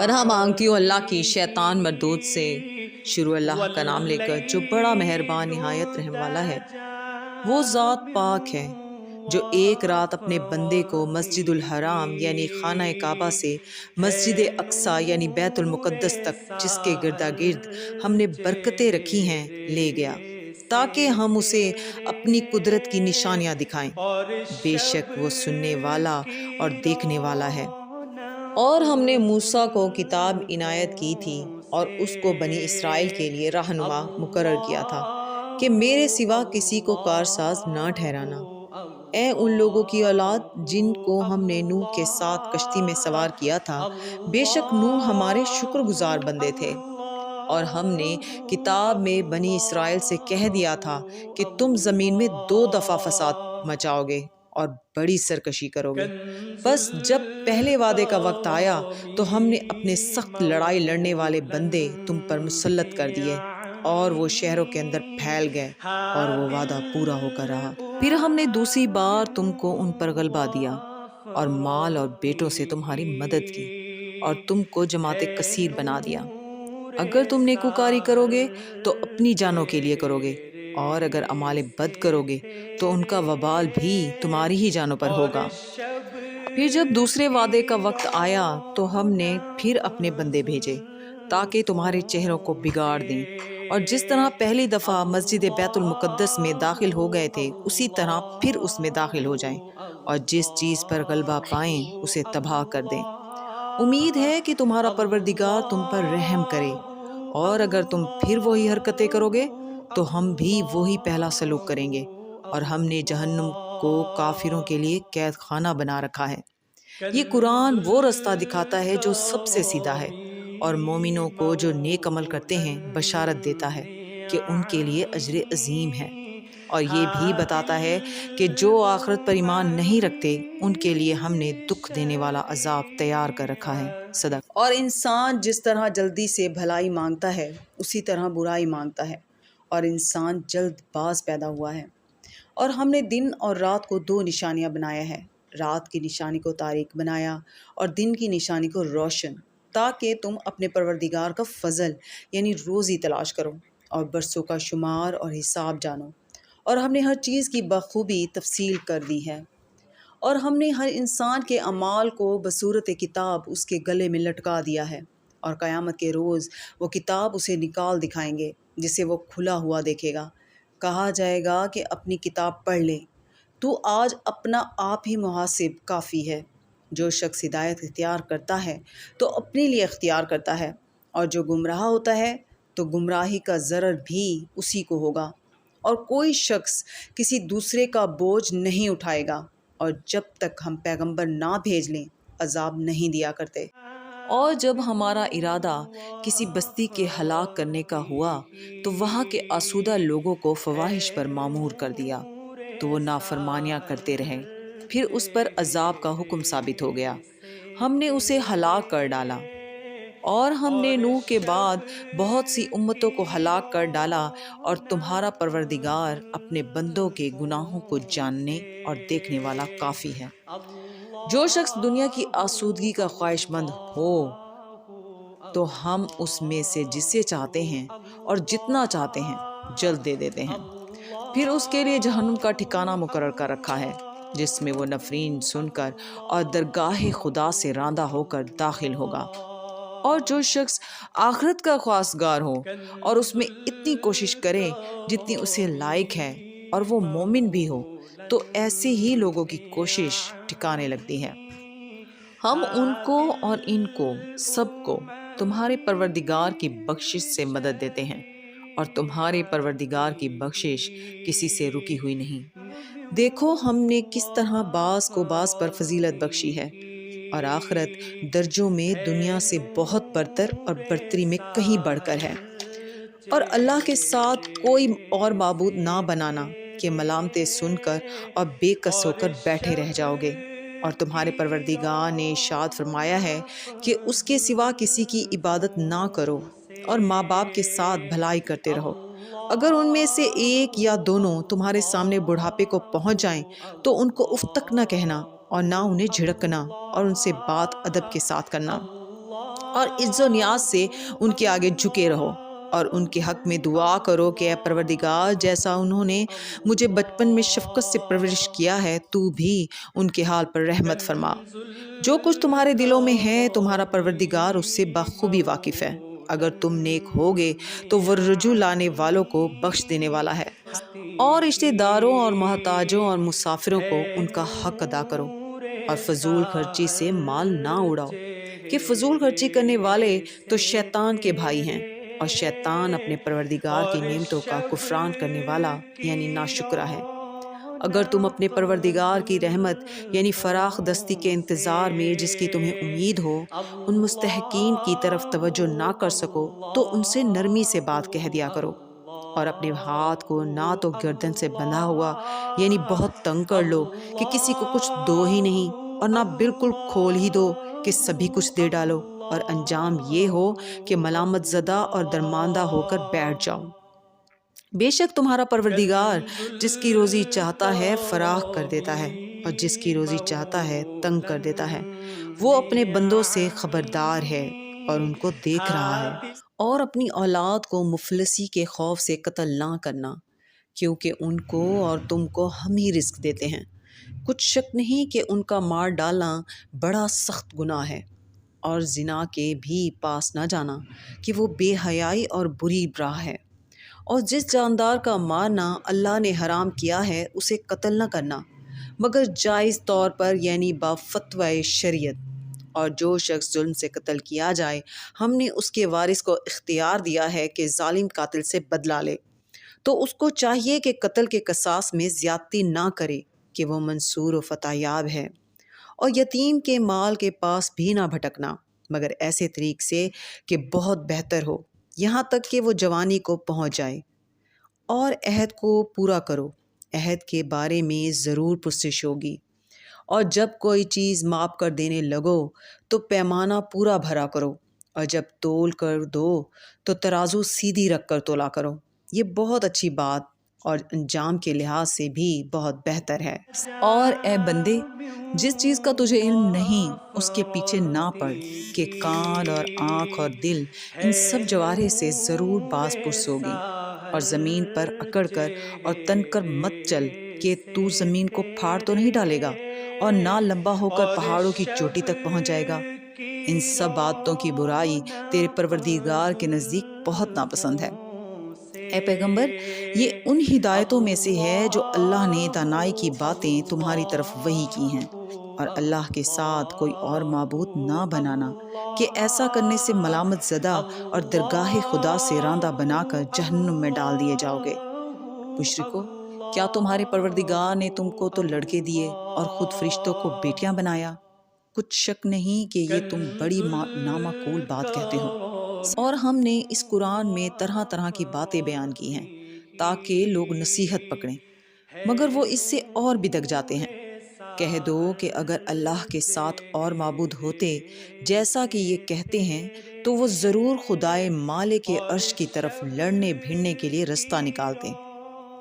پناہ مانگتی ہوں اللہ کی شیطان مردود سے۔ شروع اللہ کا نام لے کر جو بڑا مہربان نہایت رحم والا ہے۔ وہ ذات پاک ہے جو ایک رات اپنے بندے کو مسجد الحرام یعنی خانہ کعبہ سے مسجد اقصی یعنی بیت المقدس تک، جس کے گردا گرد ہم نے برکتیں رکھی ہیں، لے گیا تاکہ ہم اسے اپنی قدرت کی نشانیاں دکھائیں۔ بے شک وہ سننے والا اور دیکھنے والا ہے۔ اور ہم نے موسیٰ کو کتاب عنایت کی تھی اور اس کو بنی اسرائیل کے لیے رہنما مقرر کیا تھا کہ میرے سوا کسی کو کارساز نہ ٹھہرانا۔ اے ان لوگوں کی اولاد جن کو ہم نے نوح کے ساتھ کشتی میں سوار کیا تھا، بے شک نوح ہمارے شکر گزار بندے تھے۔ اور ہم نے کتاب میں بنی اسرائیل سے کہہ دیا تھا کہ تم زمین میں 2 دفعہ فساد مچاؤ گے اور بڑی سرکشی کرو گے۔ بس جب پہلے وعدے کا وقت آیا تو ہم نے اپنے سخت لڑائی لڑنے والے بندے تم پر مسلط کر دیے، اور وہ شہروں کے اندر پھیل گئے، اور وہ وعدہ پورا ہو کر رہا۔ پھر ہم نے دوسری بار تم کو ان پر غلبہ دیا، اور مال اور بیٹوں سے تمہاری مدد کی، اور تم کو جماعت کثیر بنا دیا۔ اگر تم نیکوکاری کرو گے تو اپنی جانوں کے لیے کرو گے، اور اگر اعمال بد کرو گے تو ان کا وبال بھی تمہاری ہی جانوں پر ہوگا۔ پھر جب دوسرے وعدے کا وقت آیا تو ہم نے پھر اپنے بندے بھیجے تاکہ تمہارے چہروں کو بگاڑ دیں، اور جس طرح پہلی دفعہ مسجد بیت المقدس میں داخل ہو گئے تھے اسی طرح پھر اس میں داخل ہو جائیں، اور جس چیز پر غلبہ پائیں اسے تباہ کر دیں۔ امید ہے کہ تمہارا پروردگار تم پر رحم کرے، اور اگر تم پھر وہی حرکتیں کرو گے تو ہم بھی وہی پہلا سلوک کریں گے، اور ہم نے جہنم کو کافروں کے لیے قید خانہ بنا رکھا ہے۔ یہ قرآن وہ رستہ دکھاتا ہے جو سب سے سیدھا ہے، اور مومنوں کو جو نیک عمل کرتے ہیں بشارت دیتا ہے کہ ان کے لیے اجر عظیم ہے، اور یہ بھی بتاتا ہے کہ جو آخرت پر ایمان نہیں رکھتے ان کے لیے ہم نے دکھ دینے والا عذاب تیار کر رکھا ہے۔ صدق۔ اور انسان جس طرح جلدی سے بھلائی مانگتا ہے اسی طرح برائی مانگتا ہے، اور انسان جلد باز پیدا ہوا ہے۔ اور ہم نے دن اور رات کو 2 نشانیاں بنایا ہے، رات کی نشانی کو تاریک بنایا اور دن کی نشانی کو روشن، تاکہ تم اپنے پروردگار کا فضل یعنی روزی تلاش کرو اور برسوں کا شمار اور حساب جانو۔ اور ہم نے ہر چیز کی بخوبی تفصیل کر دی ہے، اور ہم نے ہر انسان کے اعمال کو بصورت کتاب اس کے گلے میں لٹکا دیا ہے، اور قیامت کے روز وہ کتاب اسے نکال دکھائیں گے جسے وہ کھلا ہوا دیکھے گا۔ کہا جائے گا کہ اپنی کتاب پڑھ لے، تو آج اپنا آپ ہی محاسب کافی ہے۔ جو شخص ہدایت اختیار کرتا ہے تو اپنے لیے اختیار کرتا ہے، اور جو گمراہ ہوتا ہے تو گمراہی کا ضرر بھی اسی کو ہوگا، اور کوئی شخص کسی دوسرے کا بوجھ نہیں اٹھائے گا، اور جب تک ہم پیغمبر نہ بھیج لیں عذاب نہیں دیا کرتے۔ اور جب ہمارا ارادہ کسی بستی کے ہلاک کرنے کا ہوا تو وہاں کے آسودہ لوگوں کو فواحش پر مامور کر دیا، تو وہ نافرمانیاں کرتے رہے، پھر اس پر عذاب کا حکم ثابت ہو گیا، ہم نے اسے ہلاک کر ڈالا۔ اور ہم نے نوح کے بعد بہت سی امتوں کو ہلاک کر ڈالا، اور تمہارا پروردگار اپنے بندوں کے گناہوں کو جاننے اور دیکھنے والا کافی ہے۔ جو شخص دنیا کی آسودگی کا خواہش مند ہو تو ہم اس میں سے جسے چاہتے ہیں اور جتنا چاہتے ہیں جلد دے دیتے ہیں، پھر اس کے لیے جہنم کا ٹھکانہ مقرر کر رکھا ہے، جس میں وہ نفرین سن کر اور درگاہ خدا سے راندہ ہو کر داخل ہوگا۔ اور جو شخص آخرت کا خواستگار ہو اور اس میں اتنی کوشش کرے جتنی اسے لائق ہے، اور وہ مومن بھی ہو، تو ایسے ہی لوگوں کی کوشش ٹھکانے لگتی ہے۔ ہم ان کو اور ان کو سب کو تمہارے پروردگار کی بخشش سے مدد دیتے ہیں، اور تمہارے پروردگار کی بخشش کسی سے رکی ہوئی نہیں۔ دیکھو ہم نے کس طرح بعض کو بعض پر فضیلت بخشی ہے، اور آخرت درجوں میں دنیا سے بہت برتر اور برتری میں کہیں بڑھ کر ہے۔ اور اللہ کے ساتھ کوئی اور معبود نہ بنانا کہ ملامتیں سن کر اور بے کس ہو کر بیٹھے رہ جاؤ گے۔ اور تمہارے پروردگار نے ارشاد فرمایا ہے کہ اس کے سوا کسی کی عبادت نہ کرو، اور ماں باپ کے ساتھ بھلائی کرتے رہو۔ اگر ان میں سے ایک یا دونوں تمہارے سامنے بڑھاپے کو پہنچ جائیں تو ان کو اف تک نہ کہنا، اور نہ انہیں جھڑکنا، اور ان سے بات ادب کے ساتھ کرنا۔ اور عز و نیاز سے ان کے آگے جھکے رہو اور ان کے حق میں دعا کرو کہ اے پروردگار، جیسا انہوں نے مجھے بچپن میں شفقت سے پرورش کیا ہے، تو بھی ان کے حال پر رحمت فرما۔ جو کچھ تمہارے دلوں میں ہے تمہارا پروردگار اس سے بخوبی واقف ہے۔ اگر تم نیک ہوگے تو وہ رجوع لانے والوں کو بخش دینے والا ہے، اور رشتہ داروں اور محتاجوں اور مسافروں کو ان کا حق ادا کرو، اور فضول خرچی سے مال نہ اڑاؤ، کہ فضول خرچی کرنے والے تو شیطان کے بھائی ہیں، اور شیطان اپنے پروردگار کی نعمتوں کا کفران کرنے والا یعنی ناشکرا ہے۔ اگر تم اپنے پروردگار کی رحمت یعنی فراخ دستی کے انتظار میں، جس کی تمہیں امید ہو، ان مستحقین کی طرف توجہ نہ کر سکو تو ان سے نرمی سے بات کہہ دیا کرو، اور اپنے ہاتھ کو نہ تو گردن سے بندھا ہوا یعنی بہت تنگ کر لو کہ کسی کو کچھ دو ہی نہیں، اور نہ بالکل کھول ہی دو کہ سبھی کچھ دے ڈالو، اور انجام یہ ہو کہ ملامت زدہ اور درماندہ ہو کر بیٹھ جاؤ۔ بے شک تمہارا پروردگار جس کی روزی چاہتا ہے فراخ کر دیتا ہے، اور جس کی روزی چاہتا ہے تنگ کر دیتا ہے۔ وہ اپنے بندوں سے خبردار ہے اور ان کو دیکھ رہا ہے۔ اور اپنی اولاد کو مفلسی کے خوف سے قتل نہ کرنا، کیونکہ ان کو اور تم کو ہم ہی رزق دیتے ہیں۔ کچھ شک نہیں کہ ان کا مار ڈالنا بڑا سخت گناہ ہے، اور زنا کے بھی پاس نہ جانا کہ وہ بے حیائی اور بری راہ ہے۔ اور جس جاندار کا مارنا اللہ نے حرام کیا ہے اسے قتل نہ کرنا مگر جائز طور پر یعنی با فتوی شریعت۔ اور جو شخص ظلم سے قتل کیا جائے، ہم نے اس کے وارث کو اختیار دیا ہے کہ ظالم قاتل سے بدلہ لے، تو اس کو چاہیے کہ قتل کے قصاص میں زیادتی نہ کرے، کہ وہ منصور و فتح یاب ہے۔ اور یتیم کے مال کے پاس بھی نہ بھٹکنا مگر ایسے طریق سے کہ بہت بہتر ہو، یہاں تک کہ وہ جوانی کو پہنچ جائے۔ اور عہد کو پورا کرو، عہد کے بارے میں ضرور پرسش ہوگی۔ اور جب کوئی چیز ماپ کر دینے لگو تو پیمانہ پورا بھرا کرو، اور جب تول کر دو تو ترازو سیدھی رکھ کر تولا کرو۔ یہ بہت اچھی بات اور انجام کے لحاظ سے بھی بہت بہتر ہے۔ اور اے بندے، جس چیز کا تجھے علم نہیں اس کے پیچھے نہ پڑ، کہ کان اور آنکھ اور دل ان سب جوارح سے ضرور باز پرس ہوگی۔ اور زمین پر اکڑ کر اور تن کر مت چل، کہ تو زمین کو پھاڑ تو نہیں ڈالے گا، اور نہ لمبا ہو کر پہاڑوں کی چوٹی تک پہنچ جائے گا۔ ان سب باتوں کی برائی تیرے پروردگار کے نزدیک بہت ناپسند ہے۔ اے پیغمبر، یہ ان ہدایتوں میں سے ہے جو اللہ نے دانائی کی باتیں تمہاری طرف وحی کی ہیں، اور اللہ کے ساتھ کوئی اور معبود نہ بنانا، کہ ایسا کرنے سے ملامت زدہ اور درگاہ خدا سے راندہ بنا کر جہنم میں ڈال دیے جاؤ گے۔ مشرکو، کیا تمہارے پروردگار نے تم کو تو لڑکے دیے اور خود فرشتوں کو بیٹیاں بنایا؟ کچھ شک نہیں کہ یہ تم بڑی نامعقول بات کہتے ہو۔ اور ہم نے اس قرآن میں طرح طرح کی باتیں بیان کی ہیں تاکہ لوگ نصیحت پکڑیں، مگر وہ اس سے اور بدک جاتے ہیں۔ کہہ دو کہ اگر اللہ کے ساتھ اور معبود ہوتے جیسا کہ یہ کہتے ہیں، تو وہ ضرور خدائے مالک عرش کی طرف لڑنے بھیڑنے کے لیے رستہ نکالتے۔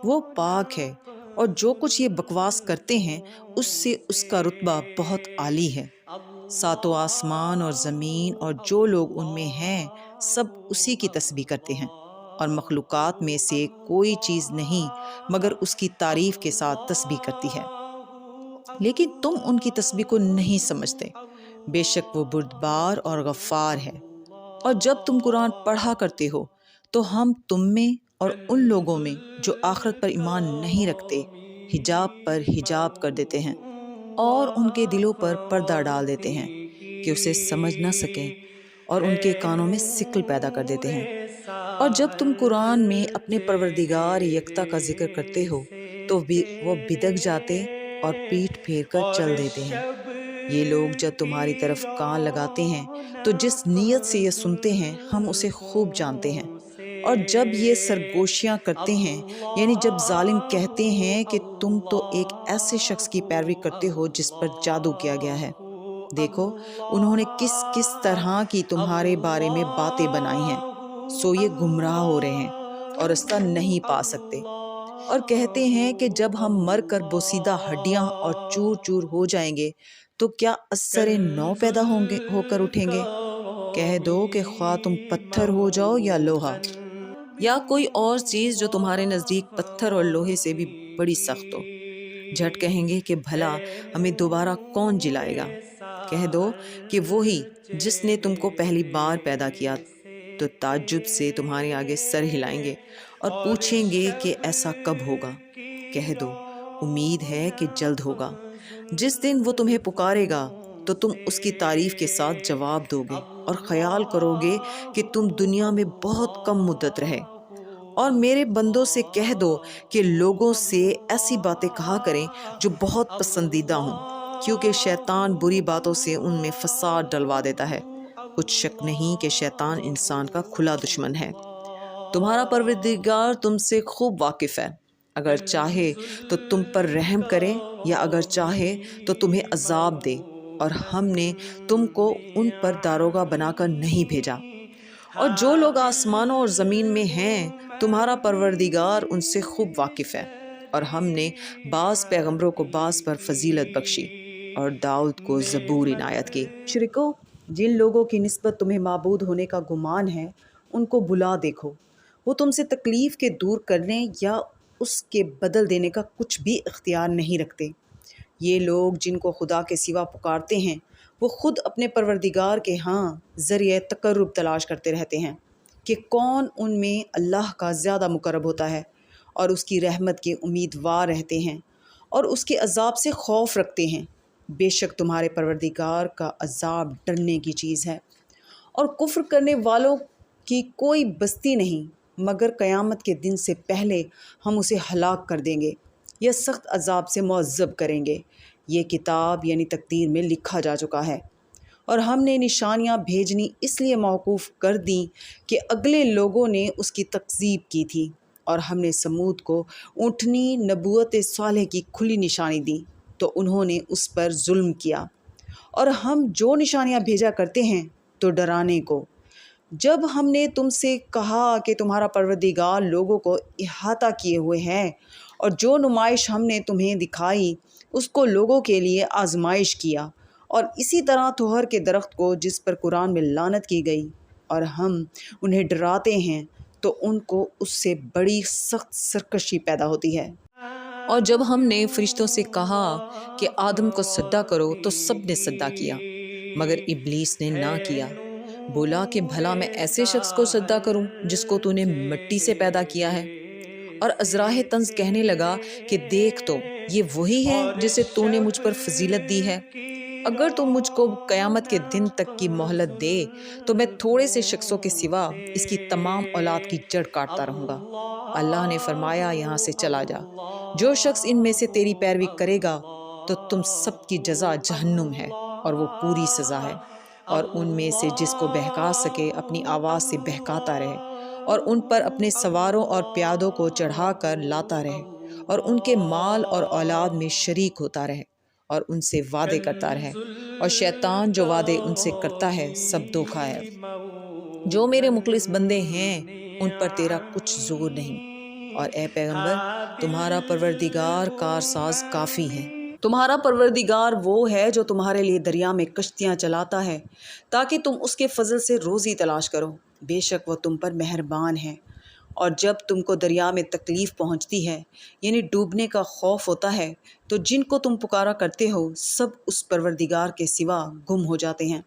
وہ پاک ہے، اور جو کچھ یہ بکواس کرتے ہیں اس سے اس کا رتبہ بہت عالی ہے۔ ساتوں آسمان اور زمین اور جو لوگ ان میں ہیں سب اسی کی تسبیح کرتے ہیں، اور مخلوقات میں سے کوئی چیز نہیں مگر اس کی تعریف کے ساتھ تسبیح کرتی ہے، لیکن تم ان کی تسبیح کو نہیں سمجھتے۔ بے شک وہ بردبار اور غفار ہے۔ اور جب تم قرآن پڑھا کرتے ہو تو ہم تم میں اور ان لوگوں میں جو آخرت پر ایمان نہیں رکھتے حجاب پر حجاب کر دیتے ہیں، اور ان کے دلوں پر پردہ ڈال دیتے ہیں کہ اسے سمجھ نہ سکیں، اور ان کے کانوں میں سکل پیدا کر دیتے ہیں۔ اور جب تم قرآن میں اپنے پروردگار یکتا کا ذکر کرتے ہو تو وہ بدک جاتے اور پیٹھ پھیر کر چل دیتے ہیں۔ یہ لوگ جب تمہاری طرف کان لگاتے ہیں تو جس نیت سے یہ سنتے ہیں ہم اسے خوب جانتے ہیں، اور جب یہ سرگوشیاں کرتے ہیں یعنی جب ظالم کہتے ہیں کہ تم تو ایک ایسے شخص کی پیروی کرتے ہو جس پر جادو کیا گیا ہے، دیکھو انہوں نے کس کس طرح کی تمہارے بارے میں باتیں بنائی ہیں، سو یہ گمراہ ہو رہے ہیں اور رستہ نہیں پا سکتے۔ اور کہتے ہیں کہ جب ہم مر کر بوسیدہ ہڈیاں اور چور چور ہو جائیں گے تو کیا از سر نو پیدا ہو کر اٹھیں گے؟ کہہ دو کہ خواہ تم پتھر ہو جاؤ یا لوہا، یا کوئی اور چیز جو تمہارے نزدیک پتھر اور لوہے سے بھی بڑی سخت ہو، جھٹ کہیں گے کہ بھلا ہمیں دوبارہ کون جلائے گا؟ کہہ دو کہ وہی جس نے تم کو پہلی بار پیدا کیا، تو تعجب سے تمہارے آگے سر ہلائیں گے اور پوچھیں گے کہ ایسا کب ہوگا؟ کہہ دو امید ہے کہ جلد ہوگا۔ جس دن وہ تمہیں پکارے گا تو تم اس کی تعریف کے ساتھ جواب دو گے اور خیال کرو گے کہ تم دنیا میں بہت کم مدت رہے۔ اور میرے بندوں سے کہہ دو کہ لوگوں سے ایسی باتیں کہا کریں جو بہت پسندیدہ ہوں، کیونکہ شیطان بری باتوں سے ان میں فساد ڈلوا دیتا ہے۔ کچھ شک نہیں کہ شیطان انسان کا کھلا دشمن ہے۔ تمہارا پروردگار تم سے خوب واقف ہے، اگر چاہے تو تم پر رحم کرے یا اگر چاہے تو تمہیں عذاب دے، اور ہم نے تم کو ان پر داروغہ بنا کر نہیں بھیجا۔ اور جو لوگ آسمانوں اور زمین میں ہیں تمہارا پروردگار ان سے خوب واقف ہے، اور ہم نے بعض پیغمبروں کو بعض پر فضیلت بخشی اور داؤد کو زبور عنایت کی۔ مشرکو، جن لوگوں کی نسبت تمہیں معبود ہونے کا گمان ہے ان کو بلا دیکھو، وہ تم سے تکلیف کے دور کرنے یا اس کے بدل دینے کا کچھ بھی اختیار نہیں رکھتے۔ یہ لوگ جن کو خدا کے سوا پکارتے ہیں وہ خود اپنے پروردگار کے ہاں ذریعہ تقرب تلاش کرتے رہتے ہیں کہ کون ان میں اللہ کا زیادہ مقرب ہوتا ہے، اور اس کی رحمت کے امیدوار رہتے ہیں اور اس کے عذاب سے خوف رکھتے ہیں۔ بے شک تمہارے پروردگار کا عذاب ڈرنے کی چیز ہے، اور کفر کرنے والوں کی کوئی بستی نہیں مگر قیامت کے دن سے پہلے ہم اسے ہلاک کر دیں گے یا سخت عذاب سے معذب کریں گے۔ یہ کتاب یعنی تقدیر میں لکھا جا چکا ہے، اور ہم نے نشانیاں بھیجنی اس لیے موقوف کر دیں کہ اگلے لوگوں نے اس کی تکذیب کی تھی، اور ہم نے سمود کو اونٹنی نبوت صالح کی کھلی نشانی دی تو انہوں نے اس پر ظلم کیا۔ اور ہم جو نشانیاں بھیجا کرتے ہیں تو ڈرانے کو۔ جب ہم نے تم سے کہا کہ تمہارا پروردگار لوگوں کو احاطہ کیے ہوئے ہے، اور جو نمائش ہم نے تمہیں دکھائی اس کو لوگوں کے لیے آزمائش کیا، اور اسی طرح توہر کے درخت کو جس پر قرآن میں لعنت کی گئی، اور ہم انہیں ڈراتے ہیں تو ان کو اس سے بڑی سخت سرکشی پیدا ہوتی ہے۔ اور جب ہم نے فرشتوں سے کہا کہ آدم کو سجدہ کرو تو سب نے سجدہ کیا مگر ابلیس نے نہ کیا، بولا کہ بھلا میں ایسے شخص کو سجدہ کروں جس کو تو نے مٹی سے پیدا کیا ہے۔ اور ازراہ طنز کہنے لگا کہ دیکھ تو یہ وہی ہے جسے تو نے مجھ پر فضیلت دی ہے، اگر تم مجھ کو قیامت کے دن تک کی مہلت دے تو میں تھوڑے سے شخصوں کے سوا اس کی تمام اولاد کی جڑ کاٹتا رہوں گا۔ اللہ نے فرمایا یہاں سے چلا جا، جو شخص ان میں سے تیری پیروی کرے گا تو تم سب کی جزا جہنم ہے اور وہ پوری سزا ہے۔ اور ان میں سے جس کو بہکا سکے اپنی آواز سے بہکاتا رہے، اور ان پر اپنے سواروں اور پیادوں کو چڑھا کر لاتا رہے، اور ان کے مال اور اولاد میں شریک ہوتا رہے، اور ان سے وعدے کرتا رہے، اور شیطان جو وعدے ان سے کرتا ہے سب دھوکا ہے۔ جو میرے مخلص بندے ہیں ان پر تیرا کچھ زور نہیں، اور اے پیغمبر تمہارا پروردگار کارساز کافی ہے۔ تمہارا پروردگار وہ ہے جو تمہارے لیے دریا میں کشتیاں چلاتا ہے تاکہ تم اس کے فضل سے روزی تلاش کرو، بے شک وہ تم پر مہربان ہے۔ اور جب تم کو دریا میں تکلیف پہنچتی ہے یعنی ڈوبنے کا خوف ہوتا ہے تو جن کو تم پکارا کرتے ہو سب اس پروردگار کے سوا گم ہو جاتے ہیں،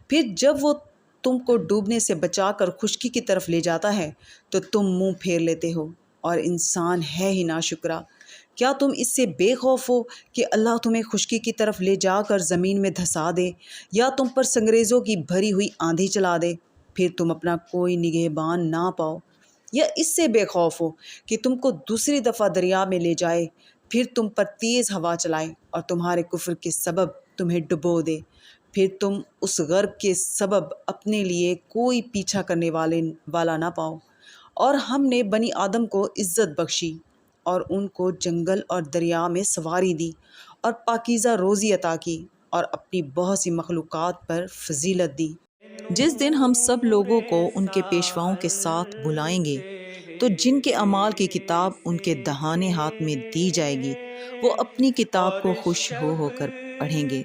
پھر جب وہ تم کو ڈوبنے سے بچا کر خشکی کی طرف لے جاتا ہے تو تم منہ پھیر لیتے ہو، اور انسان ہے ہی ناشکرا۔ کیا تم اس سے بے خوف ہو کہ اللہ تمہیں خشکی کی طرف لے جا کر زمین میں دھسا دے یا تم پر سنگریزوں کی بھری ہوئی آندھی چلا دے، پھر تم اپنا کوئی نگہبان نہ پاؤ؟ یا اس سے بے خوف ہو کہ تم کو دوسری دفعہ دریا میں لے جائے، پھر تم پر تیز ہوا چلائے اور تمہارے کفر کے سبب تمہیں ڈبو دے، پھر تم اس غرق کے سبب اپنے لیے کوئی پیچھا کرنے والا نہ پاؤ؟ اور ہم نے بنی آدم کو عزت بخشی اور ان کو جنگل اور دریا میں سواری دی اور پاکیزہ روزی عطا کی اور اپنی بہت سی مخلوقات پر فضیلت دی۔ جس دن ہم سب لوگوں کو ان کے پیشواؤں کے ساتھ بلائیں گے تو جن کے اعمال کی کتاب ان کے دہانے ہاتھ میں دی جائے گی وہ اپنی کتاب کو خوش ہو کر پڑھیں گے،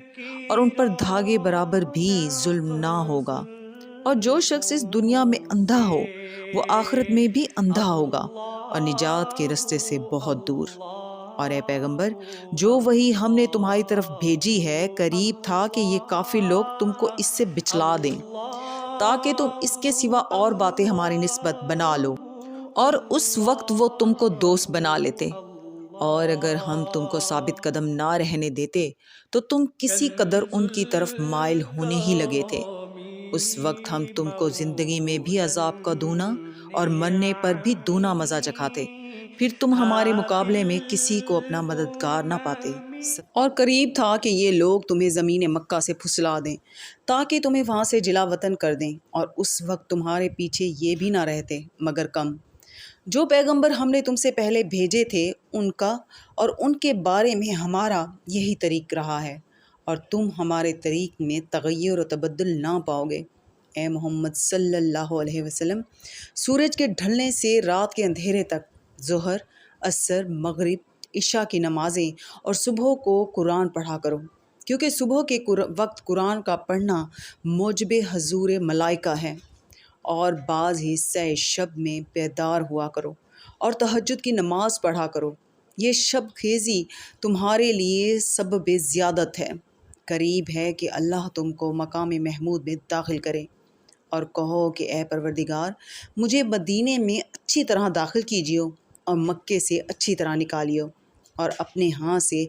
اور ان پر دھاگے برابر بھی ظلم نہ ہوگا۔ اور جو شخص اس دنیا میں اندھا ہو وہ آخرت میں بھی اندھا ہوگا اور نجات کے رستے سے بہت دور۔ اور اے پیغمبر، جو وہی ہم نے تمہاری طرف بھیجی ہے قریب تھا کہ یہ کافر لوگ تم کو اس سے بچلا دیں تاکہ تم اس کے سوا اور باتیں ہماری نسبت بنا لو، اور اس وقت وہ تم کو دوست بنا لیتے۔ اور اگر ہم تم کو ثابت قدم نہ رہنے دیتے تو تم کسی قدر ان کی طرف مائل ہونے ہی لگے تھے۔ اس وقت ہم تم کو زندگی میں بھی عذاب کا دونا اور مرنے پر بھی دونا مزہ چکھاتے، پھر تم ہمارے مقابلے میں کسی کو اپنا مددگار نہ پاتے۔ اور قریب تھا کہ یہ لوگ تمہیں زمین مکہ سے پھسلا دیں تاکہ تمہیں وہاں سے جلا وطن کر دیں، اور اس وقت تمہارے پیچھے یہ بھی نہ رہتے مگر کم۔ جو پیغمبر ہم نے تم سے پہلے بھیجے تھے ان کا اور ان کے بارے میں ہمارا یہی طریق رہا ہے، اور تم ہمارے طریق میں تغیر و تبدل نہ پاؤ گے۔ اے محمد صلی اللہ علیہ وسلم، سورج کے ڈھلنے سے رات کے اندھیرے تک ظہر، عصر، مغرب، عشاء کی نمازیں اور صبح کو قرآن پڑھا کرو، کیونکہ صبح کے وقت قرآن کا پڑھنا موجب حضور ملائکہ ہے، اور بعض حصہ شب میں بیدار ہوا کرو اور تہجد کی نماز پڑھا کرو۔ یہ شب خیزی تمہارے لیے سبب زیادت ہے، قریب ہے کہ اللہ تم کو مقام محمود میں داخل کرے۔ اور کہو کہ اے پروردگار، مجھے مدینے میں اچھی طرح داخل کیجیو اور مکے سے اچھی طرح نکالیو، اور اپنے ہاں سے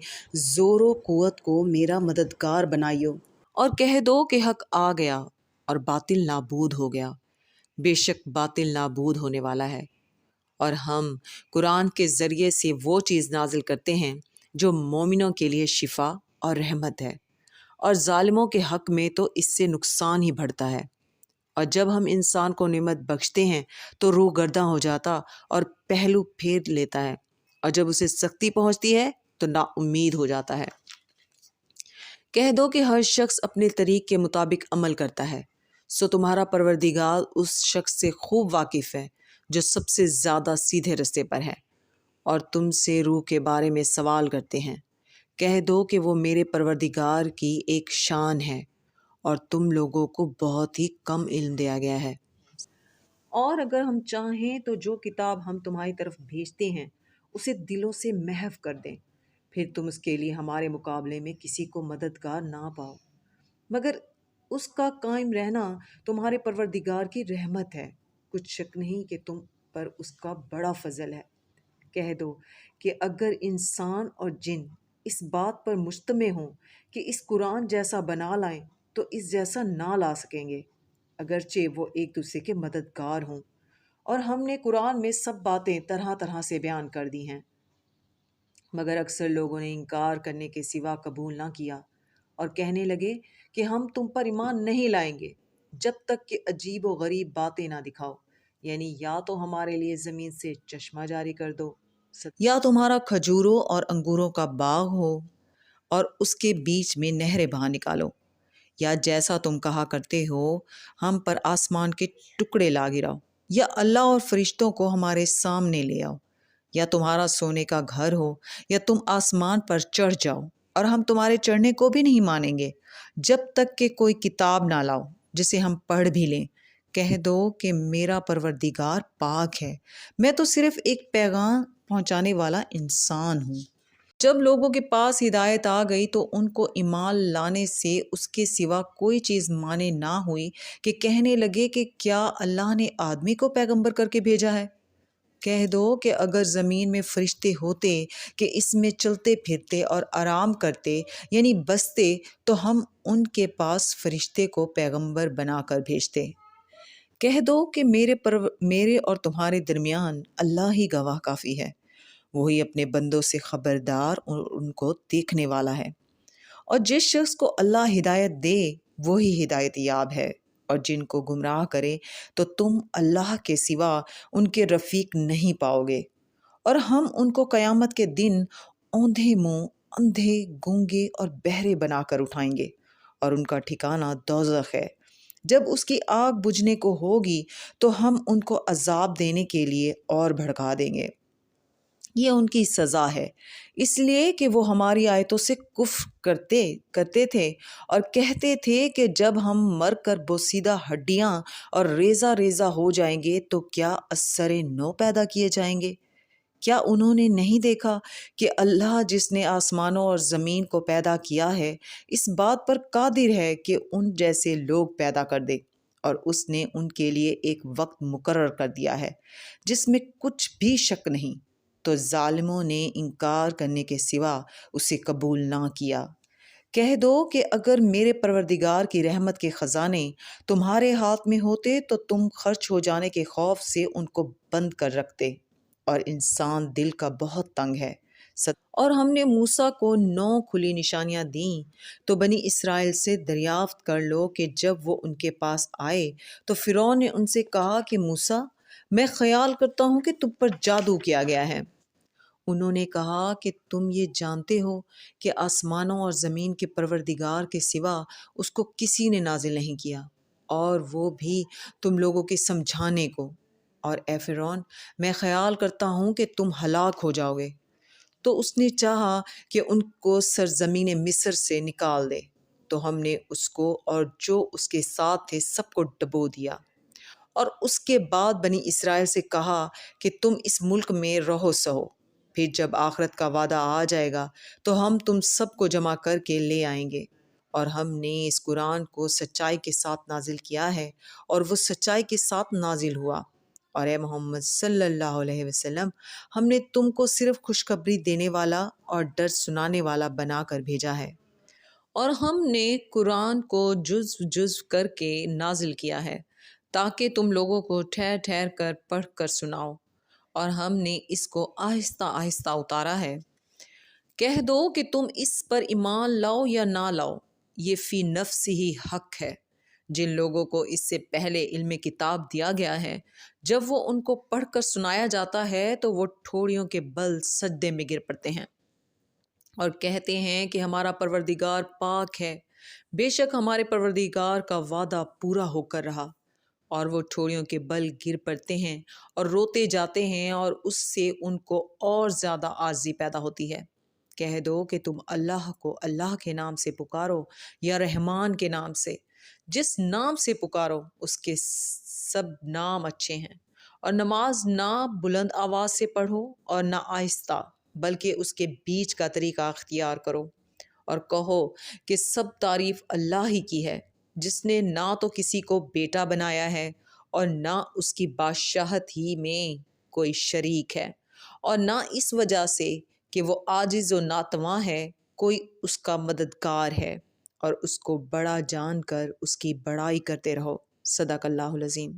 زور و قوت کو میرا مددگار بنائیو۔ اور کہہ دو کہ حق آ گیا اور باطل نابود ہو گیا، بے شک باطل نابود ہونے والا ہے۔ اور ہم قرآن کے ذریعے سے وہ چیز نازل کرتے ہیں جو مومنوں کے لیے شفا اور رحمت ہے، اور ظالموں کے حق میں تو اس سے نقصان ہی بڑھتا ہے۔ اور جب ہم انسان کو نعمت بخشتے ہیں تو روح گرداں ہو جاتا اور پہلو پھیر لیتا ہے، اور جب اسے سختی پہنچتی ہے تو نا امید ہو جاتا ہے۔ کہہ دو کہ ہر شخص اپنے طریق کے مطابق عمل کرتا ہے، سو تمہارا پروردگار اس شخص سے خوب واقف ہے جو سب سے زیادہ سیدھے رستے پر ہے۔ اور تم سے روح کے بارے میں سوال کرتے ہیں، کہہ دو کہ وہ میرے پروردگار کی ایک شان ہے، اور تم لوگوں کو بہت ہی کم علم دیا گیا ہے۔ اور اگر ہم چاہیں تو جو کتاب ہم تمہاری طرف بھیجتے ہیں اسے دلوں سے محو کر دیں، پھر تم اس کے لیے ہمارے مقابلے میں کسی کو مددگار نہ پاؤ، مگر اس کا قائم رہنا تمہارے پروردگار کی رحمت ہے، کچھ شک نہیں کہ تم پر اس کا بڑا فضل ہے۔ کہہ دو کہ اگر انسان اور جن اس بات پر مجتمع ہوں کہ اس قرآن جیسا بنا لائیں تو اس جیسا نہ لا سکیں گے، اگرچہ وہ ایک دوسرے کے مددگار ہوں۔ اور ہم نے قرآن میں سب باتیں طرح طرح سے بیان کر دی ہیں، مگر اکثر لوگوں نے انکار کرنے کے سوا قبول نہ کیا، اور کہنے لگے کہ ہم تم پر ایمان نہیں لائیں گے جب تک کہ عجیب و غریب باتیں نہ دکھاؤ، یعنی یا تو ہمارے لیے زمین سے چشمہ جاری کر دو، یا تمہارا کھجوروں اور انگوروں کا باغ ہو اور اس کے بیچ میں نہریں بہا نکالو، یا جیسا تم کہا کرتے ہو ہم پر آسمان کے ٹکڑے لا گراؤ، یا اللہ اور فرشتوں کو ہمارے سامنے لے آؤ، یا تمہارا سونے کا گھر ہو، یا تم آسمان پر چڑھ جاؤ، اور ہم تمہارے چڑھنے کو بھی نہیں مانیں گے جب تک کہ کوئی کتاب نہ لاؤ جسے ہم پڑھ بھی لیں۔ کہہ دو کہ میرا پروردگار پاک ہے، میں تو صرف ایک پیغام پہنچانے والا انسان ہوں۔ جب لوگوں کے پاس ہدایت آ گئی تو ان کو ایمان لانے سے اس کے سوا کوئی چیز مانے نہ ہوئی کہ کہنے لگے کہ کیا اللہ نے آدمی کو پیغمبر کر کے بھیجا ہے؟ کہہ دو کہ اگر زمین میں فرشتے ہوتے کہ اس میں چلتے پھرتے اور آرام کرتے یعنی بستے تو ہم ان کے پاس فرشتے کو پیغمبر بنا کر بھیجتے۔ کہہ دو کہ میرے اور تمہارے درمیان اللہ ہی گواہ کافی ہے، وہی اپنے بندوں سے خبردار اور ان کو دیکھنے والا ہے۔ اور جس شخص کو اللہ ہدایت دے وہی ہدایت یاب ہے، اور جن کو گمراہ کرے تو تم اللہ کے سوا ان کے رفیق نہیں پاؤ گے۔ اور ہم ان کو قیامت کے دن اوندھے منہ، اندھے، گونگے اور بہرے بنا کر اٹھائیں گے، اور ان کا ٹھکانہ دوزخ ہے۔ جب اس کی آگ بجھنے کو ہوگی تو ہم ان کو عذاب دینے کے لیے اور بھڑکا دیں گے۔ یہ ان کی سزا ہے، اس لیے کہ وہ ہماری آیتوں سے کفر کرتے تھے اور کہتے تھے کہ جب ہم مر کر بوسیدہ ہڈیاں اور ریزہ ریزہ ہو جائیں گے تو کیا اثر نو پیدا کیے جائیں گے؟ کیا انہوں نے نہیں دیکھا کہ اللہ جس نے آسمانوں اور زمین کو پیدا کیا ہے اس بات پر قادر ہے کہ ان جیسے لوگ پیدا کر دے، اور اس نے ان کے لیے ایک وقت مقرر کر دیا ہے جس میں کچھ بھی شک نہیں، تو ظالموں نے انکار کرنے کے سوا اسے قبول نہ کیا۔ کہہ دو کہ اگر میرے پروردگار کی رحمت کے خزانے تمہارے ہاتھ میں ہوتے تو تم خرچ ہو جانے کے خوف سے ان کو بند کر رکھتے، اور انسان دل کا بہت تنگ ہے۔ اور ہم نے موسیٰ کو 9 کھلی نشانیاں دیں، تو بنی اسرائیل سے دریافت کر لو کہ جب وہ ان کے پاس آئے تو فرعون نے ان سے کہا کہ موسیٰ، میں خیال کرتا ہوں کہ تم پر جادو کیا گیا ہے۔ انہوں نے کہا کہ تم یہ جانتے ہو کہ آسمانوں اور زمین کے پروردگار کے سوا اس کو کسی نے نازل نہیں کیا، اور وہ بھی تم لوگوں کے سمجھانے کو، اور اے فرعون، میں خیال کرتا ہوں کہ تم ہلاک ہو جاؤ گے۔ تو اس نے چاہا کہ ان کو سرزمین مصر سے نکال دے، تو ہم نے اس کو اور جو اس کے ساتھ تھے سب کو ڈبو دیا، اور اس کے بعد بنی اسرائیل سے کہا کہ تم اس ملک میں رہو سہو، پھر جب آخرت کا وعدہ آ جائے گا تو ہم تم سب کو جمع کر کے لے آئیں گے۔ اور ہم نے اس قرآن کو سچائی کے ساتھ نازل کیا ہے، اور وہ سچائی کے ساتھ نازل ہوا۔ اور اے محمد صلی اللہ علیہ وسلم، ہم نے تم کو صرف خوشخبری دینے والا اور ڈر سنانے والا بنا کر بھیجا ہے، اور ہم نے قرآن کو جزو جزو کر کے نازل کیا ہے تاکہ تم لوگوں کو ٹھہر ٹھہر کر پڑھ کر سناؤ، اور ہم نے اس کو آہستہ آہستہ اتارا ہے۔ کہہ دو کہ تم اس پر ایمان لاؤ یا نہ لاؤ، یہ فی نفس ہی حق ہے۔ جن لوگوں کو اس سے پہلے علم کتاب دیا گیا ہے، جب وہ ان کو پڑھ کر سنایا جاتا ہے تو وہ ٹھوڑیوں کے بل سجدے میں گر پڑتے ہیں اور کہتے ہیں کہ ہمارا پروردگار پاک ہے، بے شک ہمارے پروردگار کا وعدہ پورا ہو کر رہا، اور وہ ٹھوڑیوں کے بل گر پڑتے ہیں اور روتے جاتے ہیں، اور اس سے ان کو اور زیادہ عاجزی پیدا ہوتی ہے۔ کہہ دو کہ تم اللہ کو اللہ کے نام سے پکارو یا رحمان کے نام سے، جس نام سے پکارو اس کے سب نام اچھے ہیں، اور نماز نہ بلند آواز سے پڑھو اور نہ آہستہ، بلکہ اس کے بیچ کا طریقہ اختیار کرو، اور کہو کہ سب تعریف اللہ ہی کی ہے، جس نے نہ تو کسی کو بیٹا بنایا ہے اور نہ اس کی بادشاہت ہی میں کوئی شریک ہے، اور نہ اس وجہ سے کہ وہ عاجز و ناتواں ہے کوئی اس کا مددگار ہے، اور اس کو بڑا جان کر اس کی بڑائی کرتے رہو۔ صدق اللہ العظیم۔